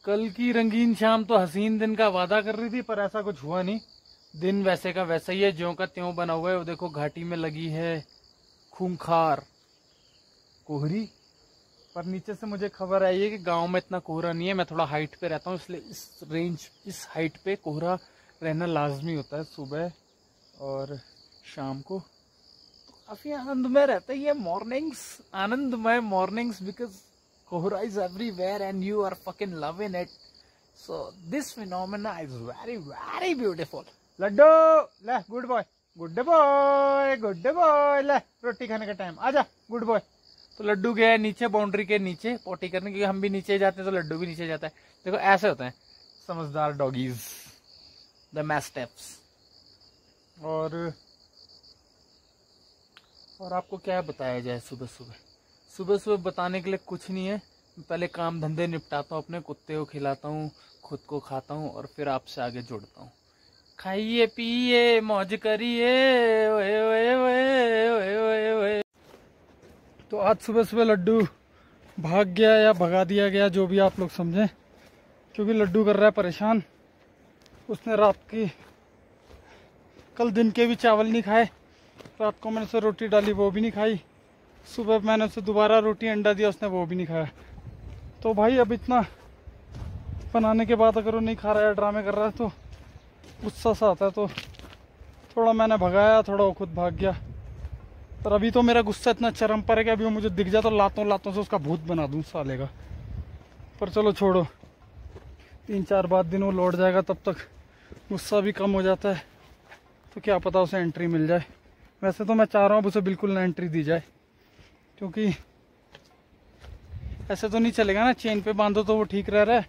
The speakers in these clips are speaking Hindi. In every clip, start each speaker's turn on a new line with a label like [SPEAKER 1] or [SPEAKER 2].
[SPEAKER 1] कल की रंगीन शाम तो हसीन दिन का वादा कर रही थी, पर ऐसा कुछ हुआ नहीं। दिन वैसे का वैसा ही है, ज्यों का त्यों बना हुआ है। वो देखो घाटी में लगी है खूंखार कोहरी। पर नीचे से मुझे खबर आई है कि गांव में इतना कोहरा नहीं है। मैं थोड़ा हाइट पे रहता हूँ, इसलिए इस हाइट पे कोहरा रहना लाजमी होता है सुबह और शाम को। तो काफी आनंदमय रहता है ये मॉर्निंग्स, आनंदमय मॉर्निंग्स, बिकॉज कोहरा is everywhere and you are fucking loving it. So this phenomena is very very beautiful. Laddu ले, good boy good boy good boy, ले रोटी खाने का टाइम, आजा गुड बॉय। तो लड्डू गया है नीचे बाउंड्री के नीचे पोटी करने, क्योंकि हम भी नीचे जाते हैं तो लड्डू भी नीचे जाता है। देखो ऐसे होते हैं समझदार डॉगीज, द मैस्टेप्स। और आपको क्या बताया जाए, सुबह सुबह बताने के लिए कुछ नहीं है। पहले काम धंधे निपटाता हूँ, अपने कुत्ते को खिलाता हूँ, खुद को खाता हूँ और फिर आपसे आगे जुड़ता हूँ। खाइए पिए मौज करिए, ओए ओए ओए ओए ओए ओए। तो आज सुबह लड्डू भाग गया या भगा दिया गया, जो भी आप लोग समझें, क्योंकि लड्डू कर रहा है परेशान। उसने कल दिन के भी चावल नहीं खाए, रात को मैंने उसे रोटी डाली वो भी नहीं खाई, सुबह मैंने उसे दोबारा रोटी अंडा दिया उसने वो भी नहीं खाया। तो भाई अब इतना बनाने के बाद अगर वो नहीं खा रहा है, ड्रामे कर रहा है, तो गुस्सा सा आता है। तो थोड़ा मैंने भगाया, थोड़ा वो खुद भाग गया। पर अभी तो मेरा गुस्सा इतना चरम पर है कि अभी वो मुझे दिख जाए तो लातों से उसका भूत बना दूँ साले का। पर चलो छोड़ो, 3-4 बाद दिन वो लौट जाएगा, तब तक गुस्सा भी कम हो जाता है। तो क्या पता उसे एंट्री मिल जाए। वैसे तो मैं चाह रहा हूँ उसे बिल्कुल ना एंट्री दी जाए, क्योंकि ऐसे तो नहीं चलेगा ना। चेन पे बांधो तो वो ठीक रह रहा है,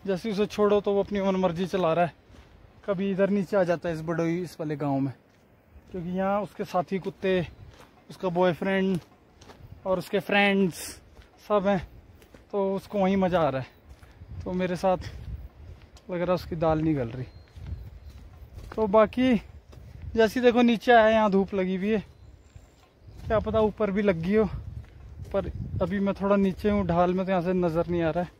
[SPEAKER 1] जैसे उसे छोड़ो तो वो अपनी मन मर्जी चला रहा है। कभी इधर नीचे आ जाता है इस वाले गांव में, क्योंकि यहाँ उसके साथी कुत्ते, उसका बॉयफ्रेंड और उसके फ्रेंड्स सब हैं, तो उसको वहीं मज़ा आ रहा है। तो मेरे साथ लग रहा है उसकी दाल नहीं गल रही। तो बाकी जैसी देखो नीचे आया, यहाँ धूप लगी हुई है, क्या पता ऊपर भी लग गई हो। पर अभी मैं थोड़ा नीचे हूँ ढाल में, तो यहाँ से नज़र नहीं आ रहा है।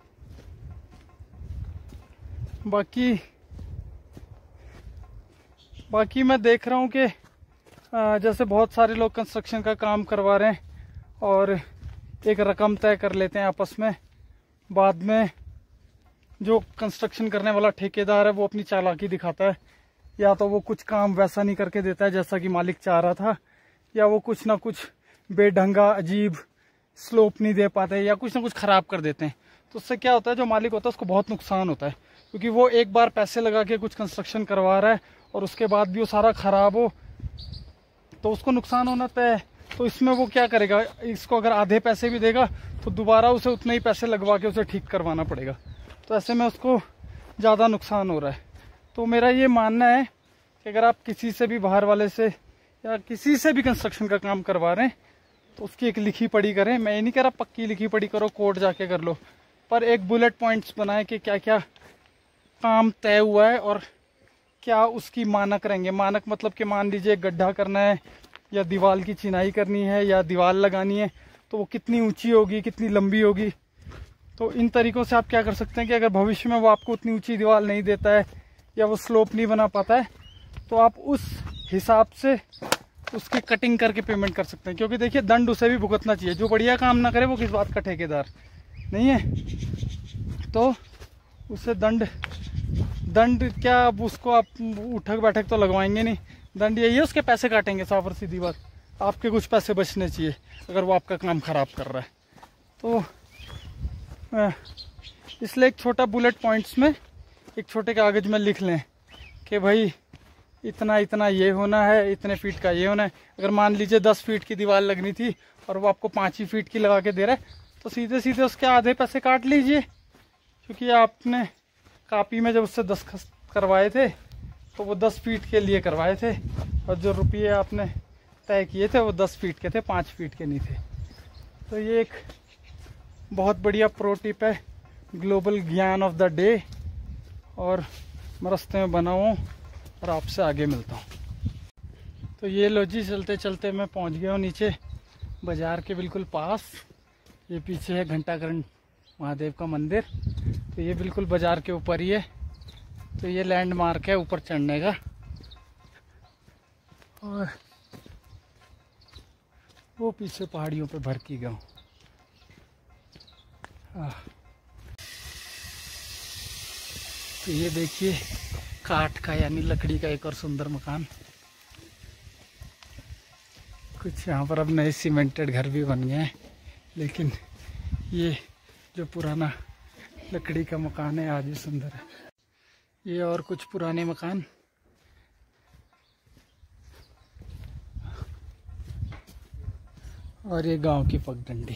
[SPEAKER 1] बाकी मैं देख रहा हूँ कि जैसे बहुत सारे लोग कंस्ट्रक्शन का काम करवा रहे हैं और एक रकम तय कर लेते हैं आपस में। बाद में जो कंस्ट्रक्शन करने वाला ठेकेदार है वो अपनी चालाकी दिखाता है, या तो वो कुछ काम वैसा नहीं करके देता है जैसा कि मालिक चाह रहा था, या वो कुछ ना कुछ बेढंगा अजीब स्लोप नहीं दे पाते, या कुछ ना कुछ खराब कर देते हैं। तो उससे क्या होता है, जो मालिक होता है उसको बहुत नुकसान होता है, क्योंकि वो एक बार पैसे लगा के कुछ कंस्ट्रक्शन करवा रहा है और उसके बाद भी वो सारा खराब हो तो उसको नुकसान होना तय है। तो इसमें वो क्या करेगा, इसको अगर आधे पैसे भी देगा तो दोबारा उसे उतने ही पैसे लगवा के उसे ठीक करवाना पड़ेगा। तो ऐसे में उसको ज़्यादा नुकसान हो रहा है। तो मेरा ये मानना है कि अगर आप किसी से भी बाहर वाले से या किसी से भी कंस्ट्रक्शन का काम करवा रहे हैं तो उसकी एक लिखी पढ़ी करें। मैं ये नहीं कह रहा पक्की लिखी पढ़ी करो, कोर्ट जाके कर लो, पर एक बुलेट पॉइंट्स बनाए कि क्या क्या काम तय हुआ है और क्या उसकी मानक रहेंगे। मानक मतलब कि मान लीजिए गड्ढा करना है या दीवार की चिनाई करनी है या दीवार लगानी है, तो वो कितनी ऊंची होगी, कितनी लंबी होगी। तो इन तरीक़ों से आप क्या कर सकते हैं कि अगर भविष्य में वो आपको उतनी ऊंची दीवार नहीं देता है या वो स्लोप नहीं बना पाता है, तो आप उस हिसाब से उसकी कटिंग करके पेमेंट कर सकते हैं। क्योंकि देखिए दंड उसे भी भुगतना चाहिए, जो बढ़िया काम ना करे वो किस बात का ठेकेदार नहीं है। तो उसे दंड क्या, अब उसको आप उठक बैठक तो लगवाएंगे नहीं, दंड यही है उसके पैसे काटेंगे, साफ और सीधी बात। आपके कुछ पैसे बचने चाहिए अगर वो आपका काम ख़राब कर रहा है। तो इसलिए एक छोटा बुलेट पॉइंट्स में एक छोटे कागज़ में लिख लें कि भाई इतना इतना ये होना है, इतने फीट का ये होना है। अगर मान लीजिए 10 फीट की दीवार लगनी थी और वो आपको 5 ही फीट की लगा के दे रहा है, तो सीधे सीधे उसके आधे पैसे काट लीजिए, क्योंकि आपने कापी में जब उससे 10 करवाए थे तो वो 10 फीट के लिए करवाए थे, और जो रुपये आपने तय किए थे वो 10 फीट के थे, 5 फीट के नहीं थे। तो ये एक बहुत बढ़िया प्रो टिप है, ग्लोबल ज्ञान ऑफ द डे। और मैं रास्ते में बना हूँ और आपसे आगे मिलता हूँ। तो ये लो जी, चलते चलते मैं पहुँच गया हूँ नीचे बाज़ार के बिल्कुल पास। ये पीछे है घंटाकरण महादेव का मंदिर। तो ये बिल्कुल बाजार के ऊपर ही है। तो ये लैंडमार्क है ऊपर चढ़ने का। और वो पीछे पहाड़ियों पे भरकी गाँव। तो ये देखिए काठ का यानी लकड़ी का एक और सुंदर मकान। कुछ यहाँ पर अब नए सीमेंटेड घर भी बन गए हैं, लेकिन ये जो पुराना लकड़ी का मकान है आज भी सुंदर है। ये और कुछ पुराने मकान। और ये गांव की पगडंडी।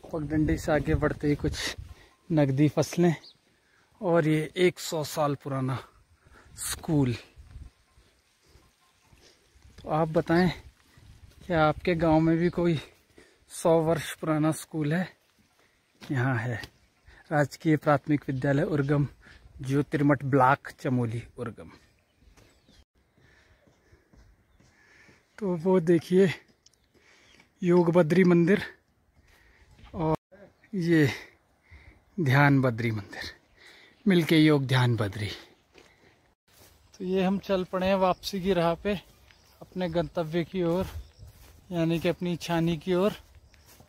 [SPEAKER 1] पगडंडी से आगे बढ़ते ही कुछ नकदी फसलें और ये 100 साल पुराना स्कूल। तो आप बताएं क्या आपके गांव में भी कोई 100 वर्ष पुराना स्कूल है? यहाँ है राजकीय प्राथमिक विद्यालय उर्गम, ज्योतिर्मठ ब्लॉक, चमोली उर्गम। तो वो देखिए योग बद्री मंदिर और ये ध्यान बद्री मंदिर, मिलके योग ध्यान बद्री। तो ये हम चल पड़े हैं वापसी की राह पे अपने गंतव्य की ओर, यानी कि अपनी छानी की ओर।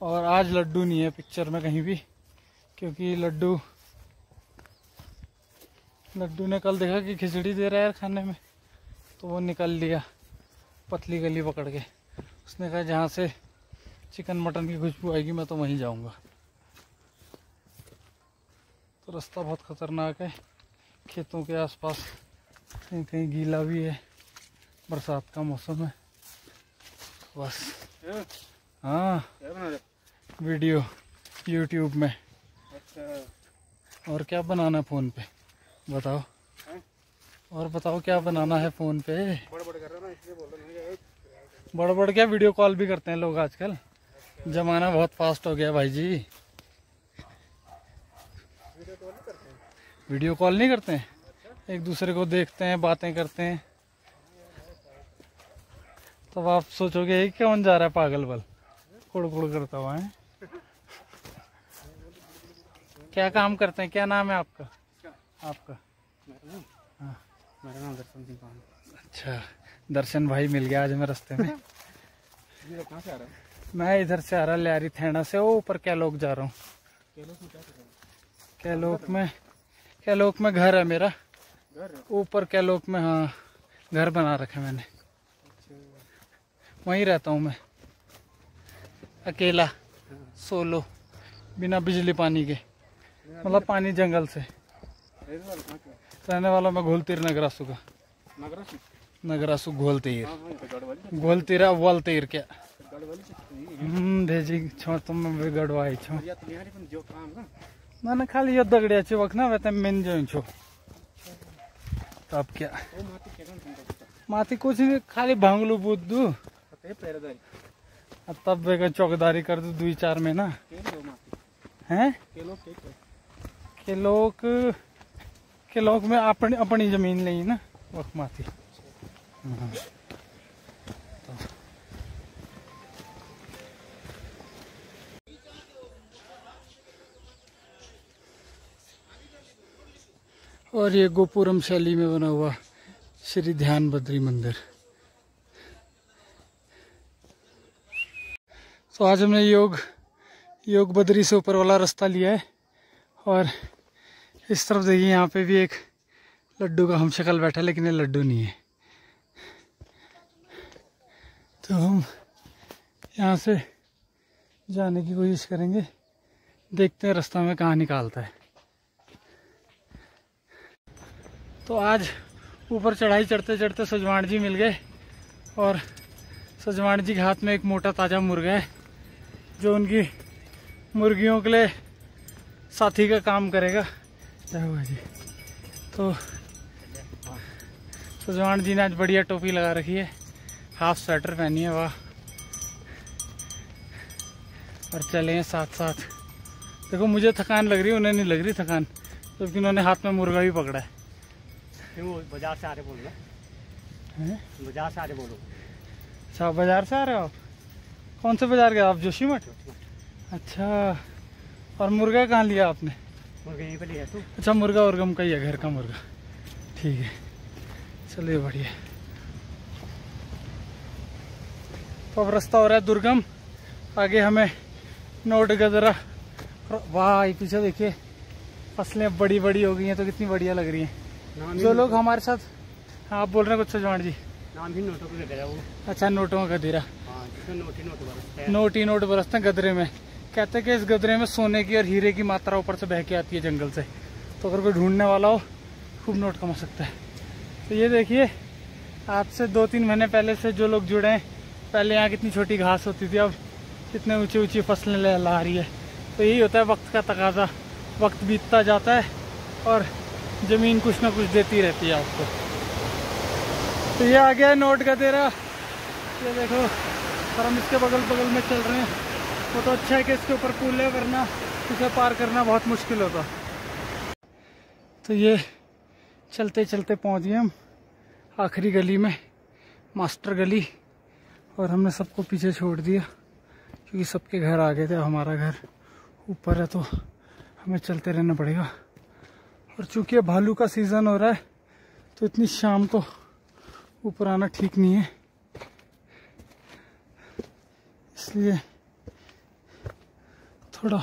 [SPEAKER 1] और आज लड्डू नहीं है पिक्चर में कहीं भी, क्योंकि लड्डू ने कल देखा कि खिचड़ी दे रहा है यार खाने में, तो वो निकल लिया पतली गली पकड़ के। उसने कहा जहाँ से चिकन मटन की खुशबू आएगी मैं तो वहीं जाऊंगा। तो रास्ता बहुत खतरनाक है, खेतों के आसपास कहीं कहीं गीला भी है, बरसात का मौसम है। बस हाँ वीडियो YouTube में। और क्या बनाना है फ़ोन पे बताओ? और बताओ क्या बनाना है फ़ोन पे? बड़ क्या वीडियो कॉल भी करते हैं लोग आजकल, जमाना बहुत फास्ट हो गया भाई जी। वीडियो कॉल नहीं करते हैं, एक दूसरे को देखते हैं, बातें करते हैं। तब आप सोचोगे ये कौन जा रहा है पागल बल कुड़ कुड़ करता हुआ है। क्या काम करते हैं? क्या नाम है आपका? आपका? हाँ
[SPEAKER 2] मेरा नाम दर्शन सिंह पान।
[SPEAKER 1] अच्छा, दर्शन भाई मिल गया आज मैं रास्ते में।
[SPEAKER 2] कहाँ से आ रहा है?
[SPEAKER 1] मैं इधर से आ रहा लियारी थैना से, वो ऊपर कैलोक जा रहा हूँ। कैलोक में घर है मेरा, ऊपर कैलोक में। हाँ घर बना रखा मैंने, वहीं रहता हूँ मैं अकेला, सोलो, बिना बिजली पानी के, मतलब पानी जंगल से। रहने वाला मैं घोलतीर नगरासू का। नगरासू घोलतीर, घोलतीर वलतीर क्या भेजी छो तुम गड़वाई छो ना खाली यो दगड़ियाची वक्त ना वे मेन जो छो। तब क्या माथी कुछ नहीं, खाली भांगलू बुद्धू तब वे चौकीदारी कर दू 2-4 महीना हैं। के लोग में अपनी जमीन ली ना वक्त माथी। और ये गोपुरम शैली में बना हुआ श्री ध्यान बद्री मंदिर। तो आज हमने योग बद्री से ऊपर वाला रास्ता लिया है। और इस तरफ देखिए यहाँ पे भी एक लड्डू का हम शक्ल बैठा, लेकिन ये लड्डू नहीं है। तो हम यहाँ से जाने की कोशिश करेंगे, देखते हैं रास्ता में कहाँ निकालता है। तो आज ऊपर चढ़ाई चढ़ते चढ़ते सजवाण जी मिल गए, और सजवाण जी के हाथ में एक मोटा ताज़ा मुर्गा है जो उनकी मुर्गियों के लिए साथी का काम करेगा। क्या हुआ जी? तो सजवाण जी ने आज बढ़िया टोपी लगा रखी है, हाफ स्वेटर पहनी है, वाह। और चले हैं साथ साथ। देखो मुझे थकान लग रही है, उन्हें नहीं लग रही थकान, क्योंकि उन्होंने हाथ में मुर्गा भी पकड़ा है।
[SPEAKER 2] बाजार से आ रहे बोल रहे हैं? बाजार से आ रहे बोलो।
[SPEAKER 1] अच्छा बाजार से आ रहे हो आप? कौन से बाजार गए आप? जोशीमठ। अच्छा, और मुर्गा कहाँ लिया आपने?
[SPEAKER 2] मुर्गा यहीं पर ही है तू।
[SPEAKER 1] अच्छा, मुर्गा उर्गम का ही है, घर का मुर्गा। ठीक है, चलिए बढ़िया। तो अब रास्ता हो रहा है दुर्गम, आगे हमें नोट गदरा। वाह, ये पीछे देखिए फसलें बड़ी बड़ी हो गई हैं, तो कितनी बढ़िया लग रही हैं। जो लोग हमारे साथ, हाँ आप बोल रहे हैं कुछ सजवान जी?
[SPEAKER 2] नाम भी नोटों का गदरा वो।
[SPEAKER 1] अच्छा, नोटों का गदरा।
[SPEAKER 2] हाँ, जिसमें नोट ही नोट बरसते हैं।
[SPEAKER 1] नोट ही नोट बरसते हैं गदरे में। कहते हैं कि इस गदरे में सोने की और हीरे की मात्रा ऊपर से बह के आती है जंगल से, तो अगर कोई ढूंढने वाला हो खूब नोट कमा सकता है। तो ये देखिए, आज से 2-3 महीने पहले से जो लोग जुड़े हैं, पहले यहाँ कितनी छोटी घास होती थी, अब कितने ऊंची ऊंची फसलें लहला रही है। तो यही होता है वक्त का तकाजा, वक्त बीतता जाता है और ज़मीन कुछ ना कुछ देती रहती है आपको। तो ये आ गया है नोट गदेरा, ये देखो, और हम इसके बगल बगल में चल रहे हैं। वो तो अच्छा है कि इसके ऊपर पुल है, वरना इसे पार करना बहुत मुश्किल होता। तो ये चलते चलते पहुंच गए हम आखिरी गली में, मास्टर गली, और हमने सबको पीछे छोड़ दिया क्योंकि सबके घर आ गए थे। हमारा घर ऊपर है तो हमें चलते रहना पड़ेगा। और चूंकि भालू का सीज़न हो रहा है तो इतनी शाम को ऊपर आना ठीक नहीं है, इसलिए थोड़ा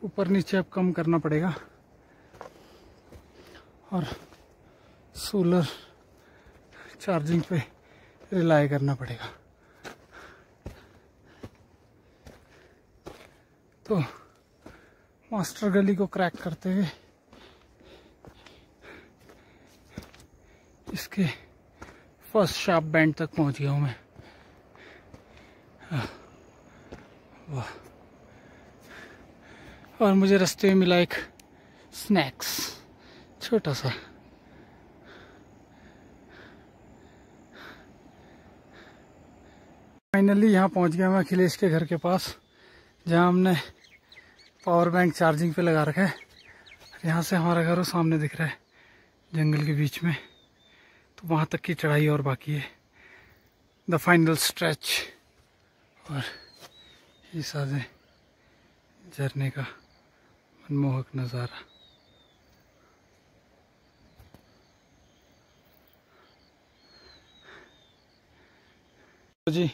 [SPEAKER 1] ऊपर नीचे अब कम करना पड़ेगा और सोलर चार्जिंग पे रिलाय करना पड़ेगा। तो मास्टर गली को क्रैक करते हुए इसके फर्स्ट शार्प बैंड तक पहुंच गया हूं मैं। वाह, और मुझे रास्ते में मिला एक स्नैक्स, छोटा सा। फाइनली यहाँ पहुँच गया मैं अखिलेश के घर के पास, जहाँ हमने पावर बैंक चार्जिंग पे लगा रखा है। यहाँ से हमारा घर वो सामने दिख रहा है जंगल के बीच में, तो वहाँ तक की चढ़ाई और बाकी है, द फाइनल स्ट्रेच। और ये सारे झरने का मनमोहक नज़ारा। तो जी,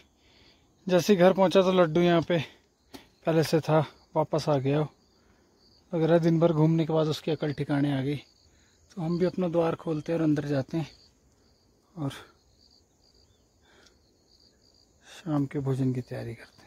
[SPEAKER 1] जैसे घर पहुंचा तो लड्डू यहाँ पे पहले से था, वापस आ गया। लग रहा है दिन भर घूमने के बाद उसकी अकल ठिकाने आ गई। तो हम भी अपना द्वार खोलते हैं और अंदर जाते हैं और शाम के भोजन की तैयारी करते हैं।